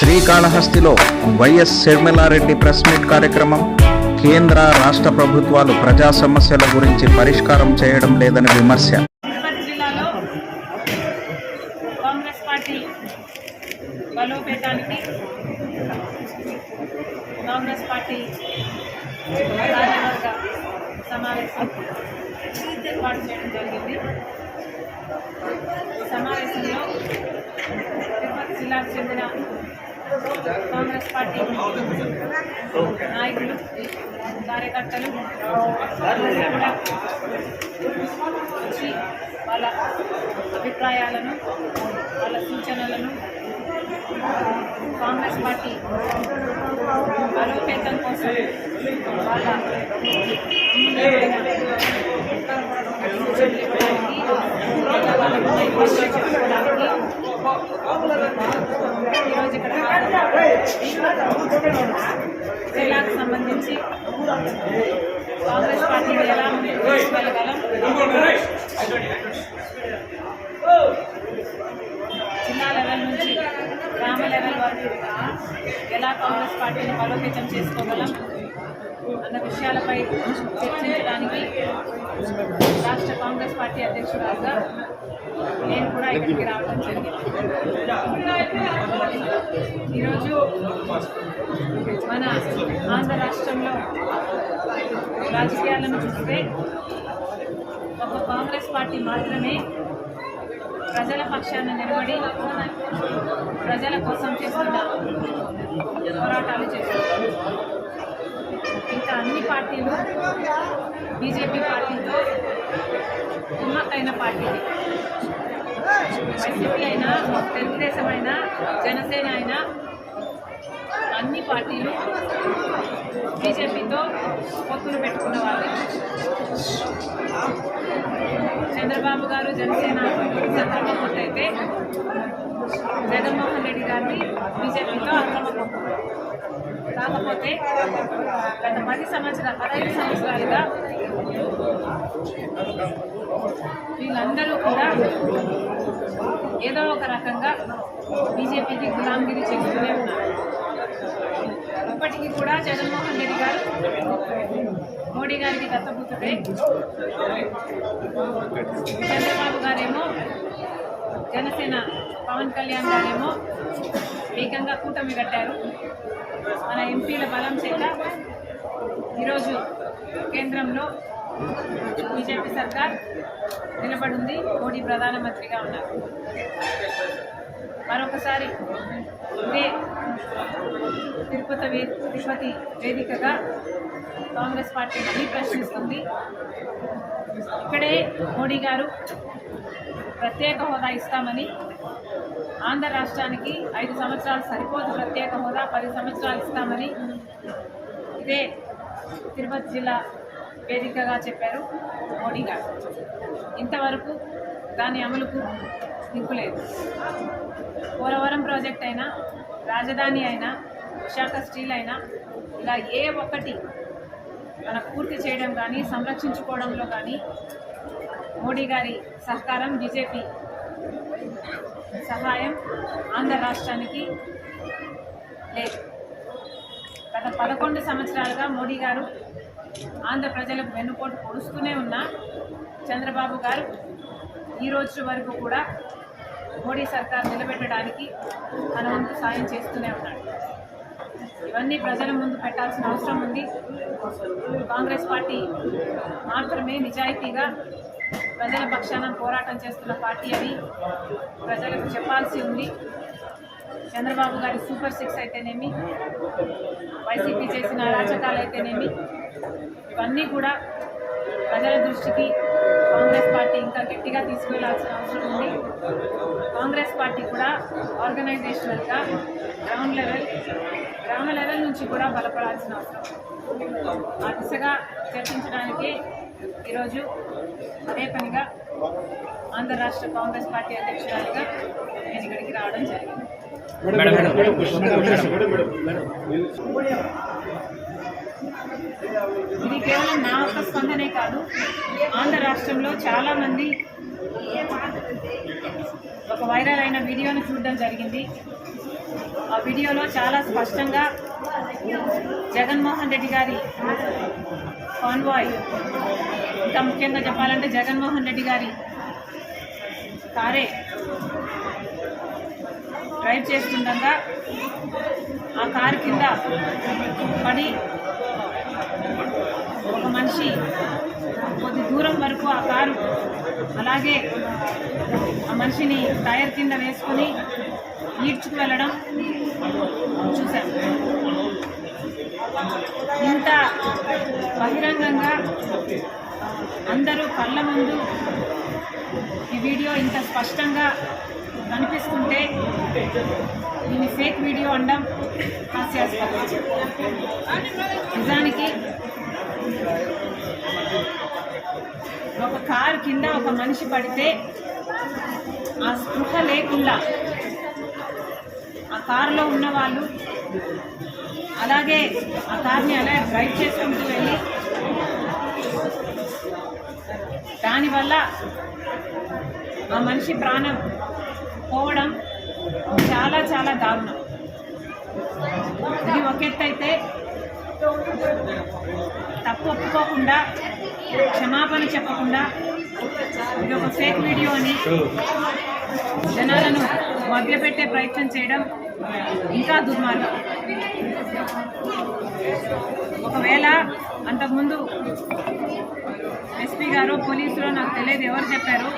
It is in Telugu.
శ్రీకాళహస్తిలో వైఎస్ షర్మిలారెడ్డి ప్రెస్ మీట్ కార్యక్రమం. కేంద్ర రాష్ట్ర ప్రభుత్వాలు ప్రజా సమస్యల గురించి పరిష్కారం చేయడం లేదని విమర్శ. జిల్లాలో కాంగ్రెస్ పార్టీ బలోపేతానికి కాంగ్రెస్ పార్టీ కార్యవర్గ సమావేశం ఏర్పాటు చేయడం జరిగింది. ఈ సమావేశంలో తిరుపతి జిల్లాకు చెందిన కాంగ్రెస్ పార్టీ నాయకులు, కార్యకర్తలు కూడా వచ్చి వాళ్ళ అభిప్రాయాలను, వాళ్ళ సూచనలను కాంగ్రెస్ పార్టీ బలోపేతం కోసం వాళ్ళ సూచనలు ఇవ్వడానికి, చెప్పుకోవడానికి ఈరోజు ఇక్కడ జిల్లాకు సంబంధించి కాంగ్రెస్ పార్టీని ఎలా ముందుకు తీసుకెళ్ళగలం, జిల్లా లెవెల్ నుంచి గ్రామ లెవెల్ వరకు ఎలా కాంగ్రెస్ పార్టీని బలోపేతం చేసుకోగలం అన్న విషయాలపై చర్చించడానికి రాష్ట్ర కాంగ్రెస్ పార్టీ అధ్యక్షురాలుగా నేను కూడా ఇక్కడికి రావడం జరిగింది. ఈరోజు మన ఆంధ్ర రాష్ట్రంలో రాజకీయాలను చూస్తే ఒక కాంగ్రెస్ పార్టీ మాత్రమే ప్రజల పక్షాన నిలబడి ప్రజల కోసం చేస్తున్న పోరాటాలు చేస్తున్నారు. ఇంకా అన్ని పార్టీలు బీజేపీ పార్టీతో కుమ్మక్కైన పార్టీలు, వైసీపీ అయినా, తెలుగుదేశం అయినా, జనసేన అయినా అన్ని పార్టీలు బీజేపీతో పొత్తులు పెట్టుకున్న వాళ్ళు. చంద్రబాబు గారు జనసేన సక్రమ పొత్తు అయితే జగన్మోహన్ రెడ్డి గారిని బీజేపీతో అక్రమ పొత్తు. కాకపోతే గత 15 సంవత్సరాలుగా వీళ్ళందరూ కూడా ఏదో ఒక రకంగా బీజేపీకి గులాంగిరి చేస్తూనే ఉన్నారు. ఇప్పటికీ కూడా జగన్మోహన్ రెడ్డి గారు మోడీ గారికి దత్తపుత్రుడే. చంద్రబాబు గారేమో, జనసేన పవన్ కళ్యాణ్ గారేమో ఏకంగా కూటమి కట్టారు. మన ఎంపీల బలం చేత ఈరోజు కేంద్రంలో బీజేపీ సర్కార్ నిలబడింది. మోడీ ప్రధానమంత్రిగా ఉన్నారు. మరొకసారి ఇదే తిరుపతి వేదికగా కాంగ్రెస్ పార్టీ మళ్ళీ ప్రశ్నిస్తుంది. ఇక్కడే మోడీ గారు ప్రత్యేక హోదా ఇస్తామని, ఆంధ్ర రాష్ట్రానికి 5 సంవత్సరాలు సరిపోదు ప్రత్యేక హోదా, 10 సంవత్సరాలు ఇస్తామని ఇదే తిరుపతి జిల్లా వేదికగా చెప్పారు మోడీ గారు. ఇంతవరకు దాని అమలుకు దిక్కులేదు. పోలవరం ప్రాజెక్ట్ అయినా, రాజధాని అయినా, విశాఖ స్టీల్ అయినా ఇలా ఏ ఒక్కటి మనకు పూర్తి చేయడం కానీ, సంరక్షించుకోవడంలో కానీ మోడీ గారి సహకారం, బీజేపీ సహాయం ఆంధ్ర రాష్ట్రానికి లేదు. గత 11 సంవత్సరాలుగా మోడీ గారు ఆంధ్ర ప్రజలకు వెన్నుపోటు పొడుస్తూనే ఉన్నా చంద్రబాబు గారు ఈ రోజు వరకు కూడా మోడీ సర్కార్ నిలబెట్టడానికి తన వంతు సాయం చేస్తూనే ఉన్నాడు. ఇవన్నీ ప్రజల ముందు పెట్టాల్సిన అవసరం ఉంది. కాంగ్రెస్ పార్టీ మాత్రమే నిజాయితీగా ప్రజల పక్షాన పోరాటం చేస్తున్న పార్టీ అని ప్రజలకు చెప్పాల్సి ఉంది. చంద్రబాబు గారి సూపర్ 6 అయితేనేమి, వైసీపీ చేసిన అరాచకాలు అయితేనేమి, ఇవన్నీ కూడా ప్రజల దృష్టికి కాంగ్రెస్ పార్టీ ఇంకా గట్టిగా తీసుకెళ్లాల్సిన అవసరం ఉంది. కాంగ్రెస్ పార్టీ కూడా ఆర్గనైజేషనల్గా గ్రామ లెవెల్ నుంచి కూడా బలపడాల్సిన అవసరం. ఆ దిశగా చర్చించడానికే ఈరోజు అదే పనిగా ఆంధ్ర రాష్ట్ర కాంగ్రెస్ పార్టీ అధ్యక్షురాలుగా నేను ఇక్కడికి రావడం జరిగింది. ఇది కేవలం నా ఒక్క స్పందనే కాదు, ఆంధ్ర రాష్ట్రంలో చాలామంది ఒక వైరల్ అయిన వీడియోను చూడడం జరిగింది. ఆ వీడియోలో చాలా స్పష్టంగా జగన్మోహన్ రెడ్డి గారి కాన్వాయ్, ఇంకా ముఖ్యంగా చెప్పాలంటే జగన్మోహన్ రెడ్డి గారి కారే డ్రైవ్ చేస్తుండగా ఆ కారు కింద పడి ఒక మనిషి కొద్ది దూరం వరకు ఆ కారు అలాగే ఆ మనిషిని టైర్ కింద వేసుకొని ఈడ్చుకు వెళ్ళడం చూశాను. ఇంత బహిరంగంగా అందరూ కళ్ళ ముందు ఈ వీడియో ఇంత స్పష్టంగా కనిపిస్తుంటే దీన్ని ఫేక్ వీడియో అనడం హాస్యాస్పదం. నిజానికి ఒక కారు కింద ఒక మనిషి పడితే ఆ స్పృహ లేకుండా ఆ కారులో ఉన్న వాళ్ళు అలాగే ఆ కార్ని అలా డ్రైవ్ చేసుకుంటూ వెళ్ళి దానివల్ల ఆ మనిషి ప్రాణం పోవడం చాలా చాలా దారుణం. ఇది ఒక ఎత్తు అయితే తప్పు ఒప్పుకోకుండా క్షమాపణ చెప్పకుండా ఇది ఒక ఫేక్ వీడియో అని జనాలను మభ్యపెట్టే ప్రయత్నం చేయడం ఇంకా దుర్మార్గం. ఒకవేళ అంతకుముందు ఎస్పీ గారు పోలీసులు నాకు తెలియదు ఎవరు చెప్పారు,